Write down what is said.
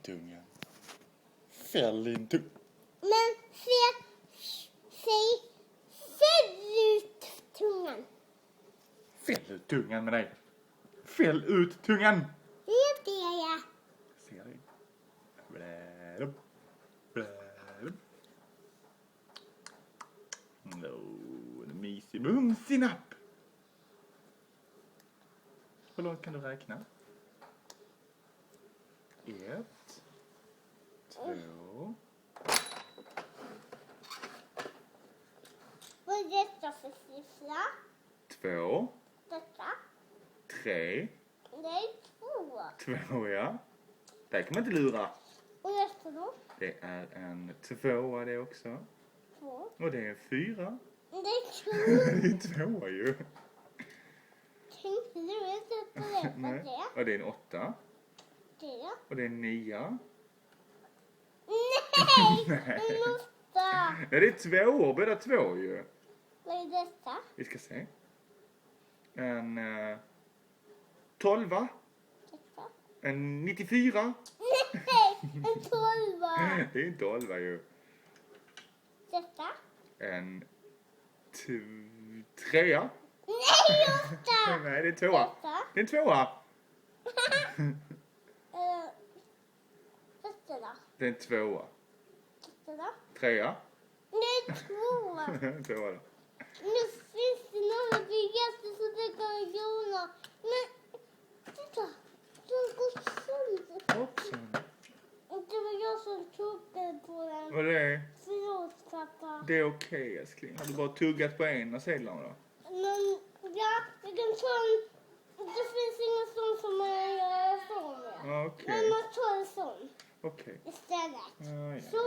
tungan. Fäll in tungan. Men säg ut tungan. Fäll ut tungan med dig. Fäll ut tungan. Det ber jag. Ser dig. Blä. En mysig mumsinapp. Hur långt kan du räkna? 1, 2. Vad är detta för siffra? 2, Detta? 3. Det är 2. 2, ja. Där kan man inte lura. Och detta då? Det är en 2 det också. 2. Och det är 4. Det är 2. Det är 2 ju. Tänkte du inte på det? Nej. Och det är en 8. Det? Och det är en 9. Nej! Nej. En 8. Nej, det är 2. Båda 2 ju. Vad är detta? Vi ska se. En 12. Detta? En 94. Nej! En 12. Det är en 12 ju. Detta? En 3. Nej, 8. Nej, det är 2. Detta? Det är en 2. Detta då? Det är en 2. Detta då? 3. Det är 2. 2 då. Nu finns det några biljetter så det kan Jona. Men titta, den går sönder. Hoppsan. Och det var jag som tuggade på den. Vad är det? Förlåt pappa. Det är okej, älskling. Har du bara tuggat på en av sedlarna då? Men ja, jag kan ta en. Det finns ingen sån som man gör sån med. Okej. Men man tar en sån Okej. istället. Ja, ja. Så.